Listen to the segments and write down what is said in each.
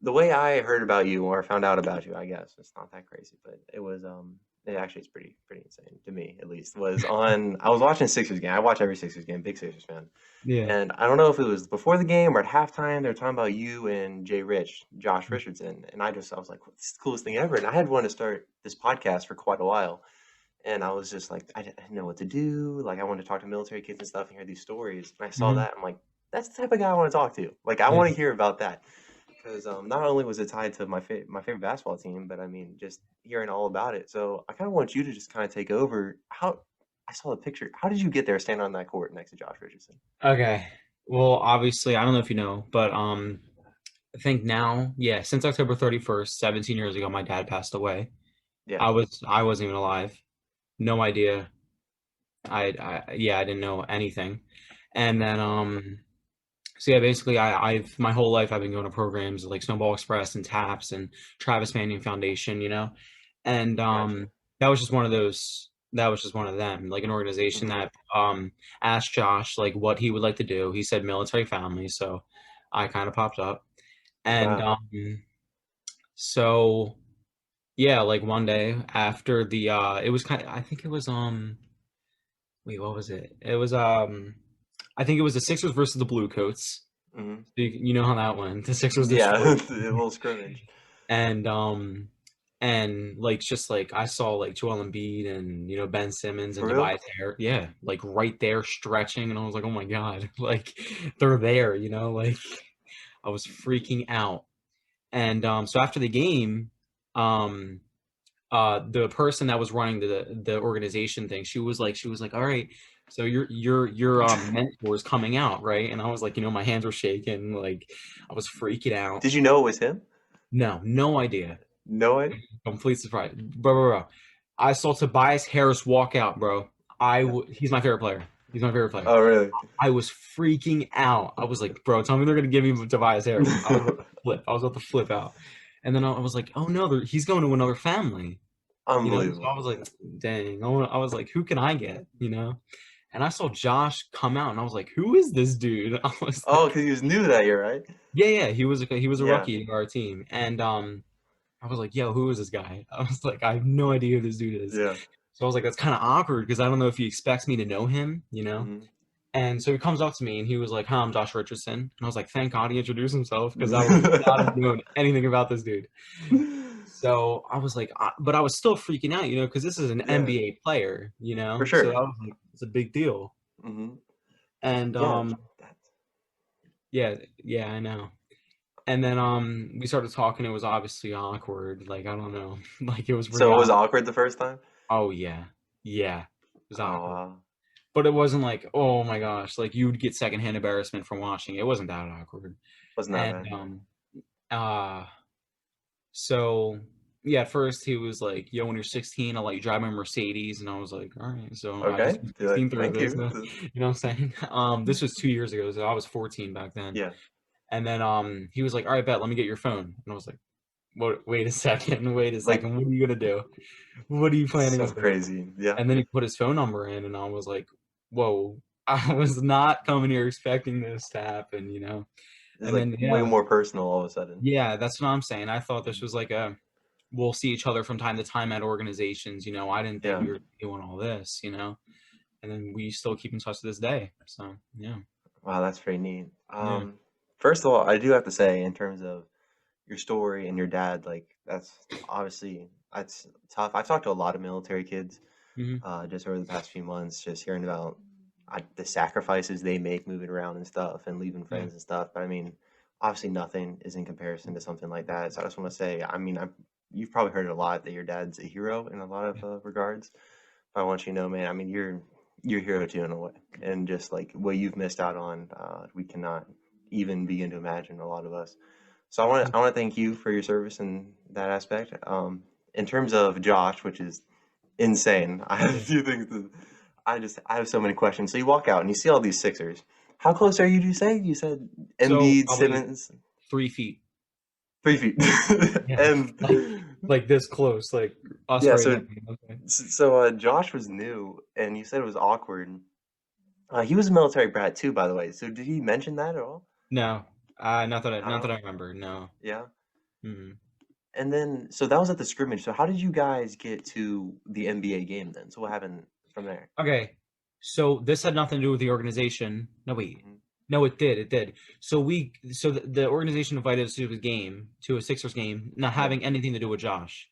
the way I heard about you or found out about you, I guess it's not that crazy, but it actually it's pretty insane to me at least. Was on I was watching a Sixers game. I watch every Sixers game, big Sixers fan. Yeah. And I don't know if it was before the game or at halftime. They were talking about you and Josh Richardson, and I was like, "This is the coolest thing ever." And I had wanted to start this podcast for quite a while, and I was just like, I didn't know what to do. Like, I wanted to talk to military kids and stuff and hear these stories. And I saw Hmm. that, I'm like, that's the type of guy I want to talk to. Like, I Yeah. want to hear about that because not only was it tied to my favorite basketball team, but I mean, just hearing all about it. So I kind of want you to just kind of take over. How I saw the picture. How did you get there, standing on that court next to Josh Richardson? Okay. Well, obviously, I don't know if you know, but I think now, yeah, since October 31st, 17 years ago, my dad passed away. Yeah. I wasn't even alive. No idea. Yeah, I didn't know anything. And then so yeah, basically I've my whole life I've been going to programs like Snowball Express and TAPS and Travis Manion Foundation, And Gotcha. that was just one of them, like an organization Hmm. that asked Josh like what he would like to do. He said military family, so I kind of popped up. And Wow. so yeah, like one day after the it was kind of I think it was wait, what was it? It was I think it was the Sixers versus the Bluecoats. Hmm. You know how that went. The Sixers Yeah, destroyed. a little scrimmage. And like just like I saw like Joel Embiid and Ben Simmons and For real? Tobias Harris, yeah, like right there stretching, and I was like, oh my god, like they're there, like I was freaking out. And so after the game, um, the person that was running the organization thing, she was like, all right, so your mentor is coming out, right? And I was like, my hands were shaking, like I was freaking out. Did you know it was him? No, no idea. No idea. Complete surprise, bro. I saw Tobias Harris walk out, bro. He's my favorite player. He's my favorite player. Oh, really? I was freaking out. I was like, bro, tell me they're gonna give me Tobias Harris. I was about to flip. I was about to flip out. And then I was like, oh no, he's going to another family. So I Unbelievable. was like, dang. I was like, who can I get? And I saw Josh come out, and I was like, who is this dude? I was Oh, like, because he was new that year, right? yeah, he was a Yeah. rookie to our team, and I was like, yo, who is this guy? I was like, I have no idea who this dude is. Yeah. So I was like, that's kind of awkward because I don't know if he expects me to know him. Hmm. And so he comes up to me and he was like, hi, I'm Josh Richardson. And I was like, thank God he introduced himself because I would not have known anything about this dude. So I was like, but I was still freaking out, because this is an Yeah, NBA player, for So sure. I was like, it's a big deal. Hmm. And Yeah. That's, yeah, yeah, I know. And then we started talking. It was obviously awkward. Like I don't know, like it was pretty so it was awkward. awkward the first time? Oh yeah, yeah, it was Oh, awkward. wow. But it wasn't like, oh my gosh, like you would get secondhand embarrassment from watching. It wasn't that awkward. Wasn't that And bad? uh so yeah, at first he was like, yo, when you're 16, I'll let you drive my Mercedes. And I was like, all right. So I just Okay. was Do it. 16 through Thank this. you. You know what I'm saying? This was 2 years ago, so I was 14 back then. Yeah. And then he was like, all right, bet, let me get your phone. And I was like, what, wait a second, wait a Like, second. What are you gonna do? What are you planning so on doing? crazy. Yeah. And then he put his phone number in, and I was like, whoa, I was not coming here expecting this to happen. It's And like then, way yeah, more personal all of a sudden. yeah, that's what I'm saying. I thought this was like we'll see each other from time to time at organizations. I didn't think Yeah. we were doing all this. And then we still keep in touch to this day. So, yeah, Wow, that's pretty neat. yeah. First of all, I do have to say, in terms of your story and your dad, like that's obviously that's tough. I've talked to a lot of military kids, Hmm. just over the past few months, just hearing about the sacrifices they make moving around and stuff and leaving Yeah. friends and stuff. But I mean, obviously nothing is in comparison to something like that. So I just want to say, I mean, you've probably heard a lot that your dad's a hero in a lot of Yeah. regards. But I want you to know, man, I mean, you're a hero too in a way, and just like what you've missed out on, we cannot even begin to imagine, a lot of us. So I want to thank you for your service in that aspect. In terms of Josh, which is insane, I have a Yeah. few things that I have so many questions. So you walk out and you see all these Sixers. How close are you? Do you say? You said So Embiid, probably Simmons, 3 feet. 3 feet, Yeah. and Like this close, like us yeah. right now. So Okay. Josh was new, and you said it was awkward. He was a military brat too, by the way. So did he mention that at all? No, not that I Not at not that all. I remember. No. Yeah. Mhm. And then, so that was at the scrimmage. So how did you guys get to the NBA game then? So what happened from there? Okay, so this had nothing to do with the organization. No, wait. Mhm. No, it did. It did. So the organization invited us to a game, to a Sixers game, not Yeah. having anything to do with Josh.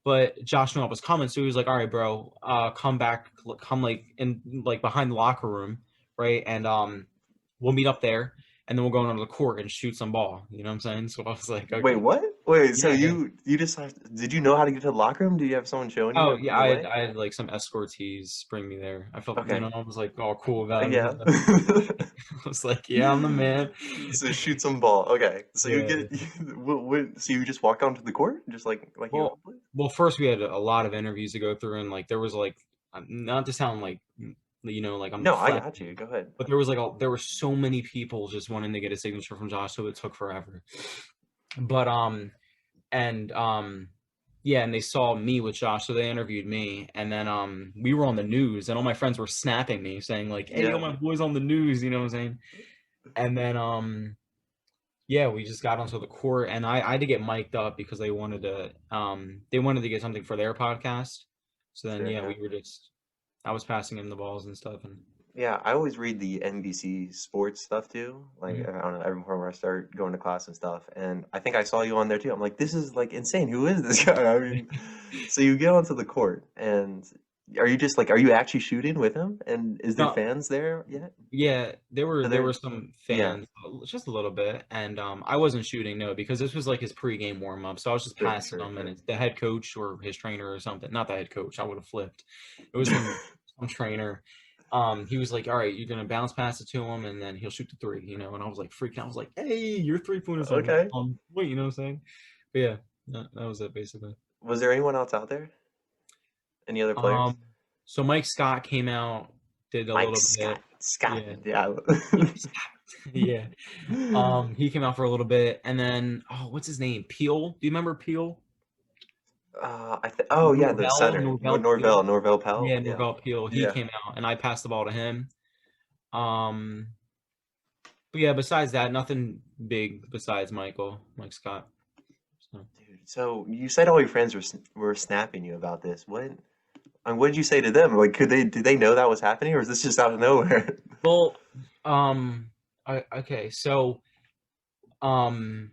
But Josh knew I was coming, so he was like, "All right, bro, come back, come like in like behind the locker room, right? And we'll meet up there, and then we'll go onto the court and shoot some ball." You know what I'm saying? So I was like, Wait, "Okay, what? Wait, so yeah, yeah." you just did you know how to get to the locker room? Did you have someone showing Oh you yeah, the way? I had like some escortees bring me there. I felt, Okay. I was like all cool about it. Yeah. I was like, "Yeah, I'm the man." So shoot some ball. Okay. So you Yeah. get so you just walk onto the court just like you Well, always? first we had a lot of interviews to go through, and like there was like, not to sound like, like I'm No, I got deflecting, you. Go ahead. but there was like there were so many people just wanting to get a signature from Josh, so it took forever. But and yeah, and they saw me with Josh, so they interviewed me, and then we were on the news, and all my friends were snapping me saying like, "Hey, yo, Yeah. my boy's on the news," you know what I'm saying? And then yeah, we just got onto the court, and I had to get mic'd up because they wanted to get something for their podcast. So then Sure, yeah, yeah. we were just I was passing him the balls and stuff, and Yeah, I always read the NBC sports stuff too. Like, mhm. I don't know, every morning when I start going to class and stuff. And I think I saw you on there too. I'm like, this is like insane. Who is this guy? I mean, so you get onto the court and are you just like, are you actually shooting with him? And is there No, fans there yet? yeah, Are there there? were some Yeah, fans, just a little bit, and I wasn't shooting, no, because this was like his pregame warm up, so I was just sure, passing sure, him, and sure. it's the head coach or his trainer or something. Not the head coach, I would have flipped. It was some trainer. He was like, "All right, you're gonna bounce pass it to him, and then he'll shoot the three," And I was like freaking out. I was like, "Hey, your 3 pointers Okay. wait," you know what I'm saying? But yeah, that was it basically. Was there anyone else out there? Any other players? Um, so Mike Scott came out, did a Mike little Scott. bit, Scott. yeah. Yeah. Yeah, yeah. He came out for a little bit, and then what's his name? Peel. Do you remember Peel? Oh yeah, the Norvell, center. Norvell Peel. Norvell Pell. Yeah, Yeah. Norvell Peel. He Yeah. came out, and I passed the ball to him. Um, but yeah, besides that, nothing big besides Mike Scott. So, Dude, so you said all your friends were snapping you about this. What did you say to them? Like, did they know that was happening, or is this just out of nowhere? well, okay, so um,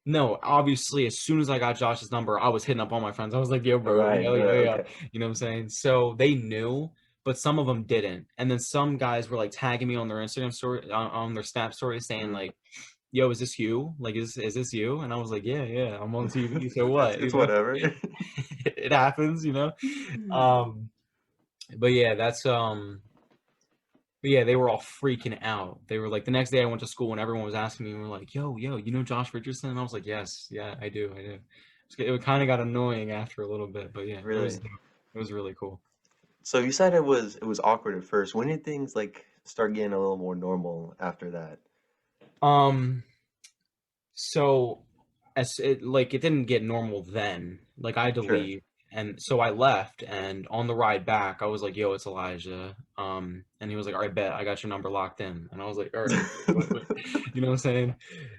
no, obviously, as soon as I got Josh's number, I was hitting up all my friends. I was like, "Yo, bro, Right, yo, right, yo, yo," okay. you know what I'm saying? So they knew, but some of them didn't. And then some guys were like tagging me on their Instagram story, on their Snap story, saying Mhm. like, "Yo, is this you? Like, is this you?" And I was like, "Yeah, yeah, I'm on TV. So what? It's whatever. It happens. Um, but yeah, but yeah, they were all freaking out. They were like, the next day I went to school and everyone was asking me, we were like, "Yo, yo, you know Josh Richardson?" And I was like, "Yes, yeah, I do, I do." It kind of got annoying after a little bit, but yeah, Really. it was really cool. So you said it was awkward at first. When did things like start getting a little more normal after that? Um, so it didn't get normal then. Like I had to Sure. leave, and so I left. And on the ride back, I was like, "Yo, it's Elijah." And he was like, "All right, bet I got your number locked in." And I was like, "All right," you know what I'm saying?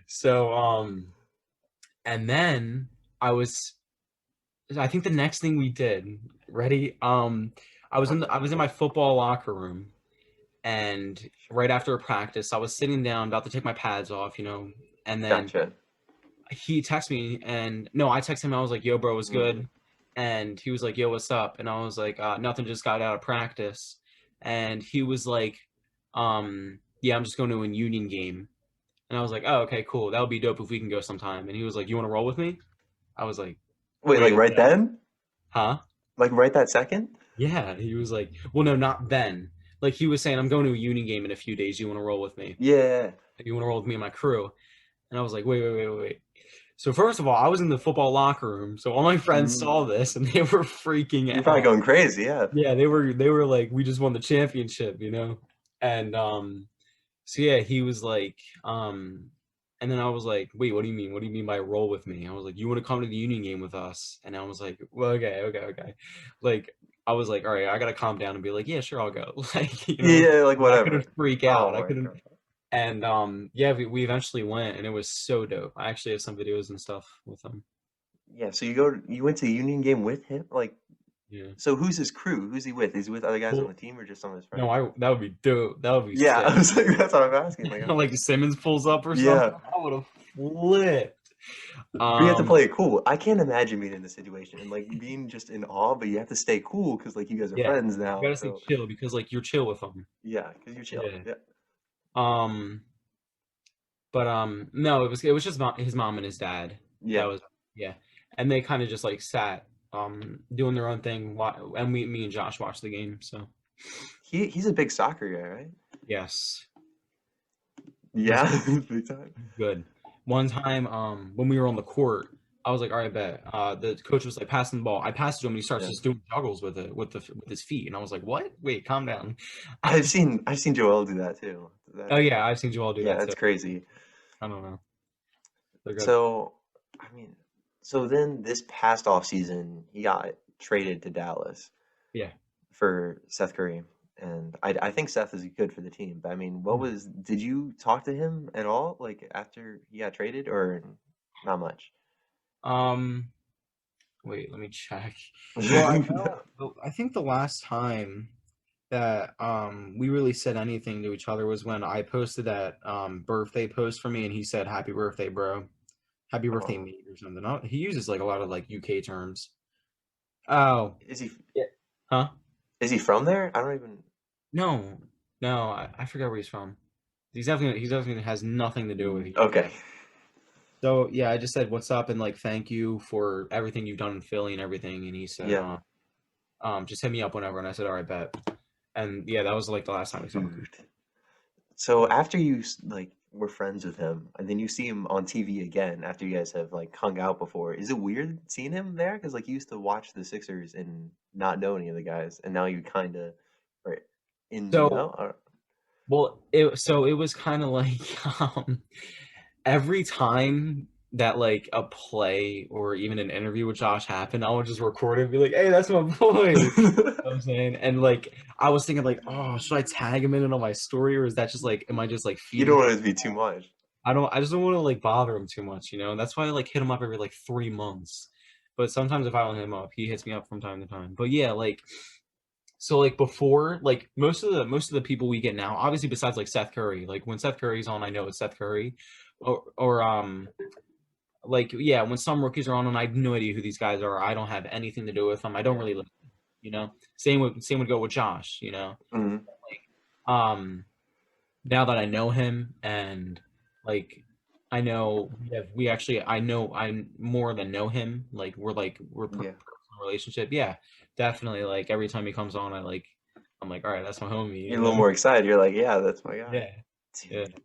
So and then I was I think the next thing we did, ready? I was in my football locker room, and right after a practice, I was sitting down about to take my pads off, and then Gotcha. he texted me, and no, I texted him. I was like, "Yo, bro, what's Mm. good?" And he was like, "Yo, what's up?" And I was like, "Nothing. Just got out of practice." And he was like, "Yeah, I'm just going to a Union game." And I was like, "Oh, okay, cool. That would be dope if we can go sometime." And he was like, "You want to roll with me?" I was like, Wait, like "Wait, right then? huh?" Like right that second? Yeah, he was like, "Well, no, not then." Like he was saying, "I'm going to a Union game in a few days. You want to roll with me? Yeah. You want to roll with me and my crew?" And I was like, "Wait, wait, wait, wait." So first of all, I was in the football locker room, so all my friends Mm. saw this and they were freaking You're probably out. going crazy, yeah. Yeah, they were like, "We just won the championship." And so yeah, he was like, and then I was like, "Wait, what do you mean? What do you mean by roll with me?" I was like, "You want to come to the Union game with us?" And I was like, "Well, okay, okay, okay." Like I was like, "All right, I gotta calm down and be like, yeah, sure, I'll go." Like, Yeah, like I couldn't whatever. freak Oh out. I my couldn't. God. And yeah, we eventually went, and it was so dope. I actually have some videos and stuff with him. Yeah, so you went to the Union game with him? Like, Yeah. so who's his crew? Who's he with? Is he with other guys on Well, the team or just some of his no, friends? I that would be dope. That would be Yeah, I sick. was like, that's what I'm asking. Like, Like Simmons pulls up or something, yeah, I would have flipped. but you have to Um, play it cool. I can't imagine being in this situation and like being just in awe, but you have to stay cool because like you guys are yeah, friends you now. gotta stay So chill because like you're chill with them. yeah, because you're chill. Yeah. Yeah. Um, but no, it was just his mom and his dad. That Yeah. was yeah, and they kind of just like sat doing their own thing, and me and Josh watched the game. So He's a big soccer guy, right? yes, he's Yeah, big time. good. One time, when we were on the court, I was like, "All right, bet." The coach was like passing the ball. I passed it to him, and he starts Yeah. just doing juggles with it, with his feet, and I was like, "What? Wait, calm down." I've seen Joel do that too. Oh That's yeah, I've seen Joel do yeah, that too. that's crazy. I don't know. They're good. So, I mean, so then this past off season, he got traded to Dallas Yeah. for Seth Curry, and I think Seth is good for the team. But I mean, did you talk to him at all, like after he got traded, or not much? Um. Wait, let me check. Well, I know. I think the last time that we really said anything to each other was when I posted that birthday post for me, and he said, "Happy birthday, bro. Happy birthday, Oh, mate," or something. He uses like a lot of like UK terms. Oh, is he yeah. Huh? is he from there? I don't even. No, no, I forget where he's from. He's definitely has nothing to do with you. Okay. So yeah, I just said what's up and like thank you for everything you've done in Philly and everything. And he said, Yeah, just hit me up whenever. And I said, all right, bet. And yeah, that was like the last time we talked. dude. So after you like were friends with him, and then you see him on TV again after you guys have like hung out before, is it weird seeing him there? Because like you used to watch the Sixers and not know any of the guys, and now you kind of are in, So well, it was kind of like every time that like a play or even an interview with Josh happened, I would just record it and be like, "Hey, that's my boy." You know what I'm saying? And like I was thinking like, "Oh, should I tag him in it on my story or is that just like am I just like You don't feeding want it to be too much. I just don't want to like bother him too much, you know? That's why I like hit him up every like 3 months. But sometimes if I don't hit him up, he hits me up from time to time. But yeah, like so like before, like most of the people we get now, obviously besides like Seth Curry, like when Seth Curry's on, I know it's Seth Curry. Or like yeah, when some rookies are on and I have no idea who these guys are, I don't have anything to do with them. I don't Yeah. really listen, you know. Same would go with Josh, you know. Hmm. Um now that I know him and like I know we actually I know I more than know him. We're Yeah. personal relationship. Yeah, definitely. Like every time he comes on, I'm like, all right, that's my homie. You're You a little know? more excited. You're like, yeah, that's my guy. Yeah, yeah. Dude.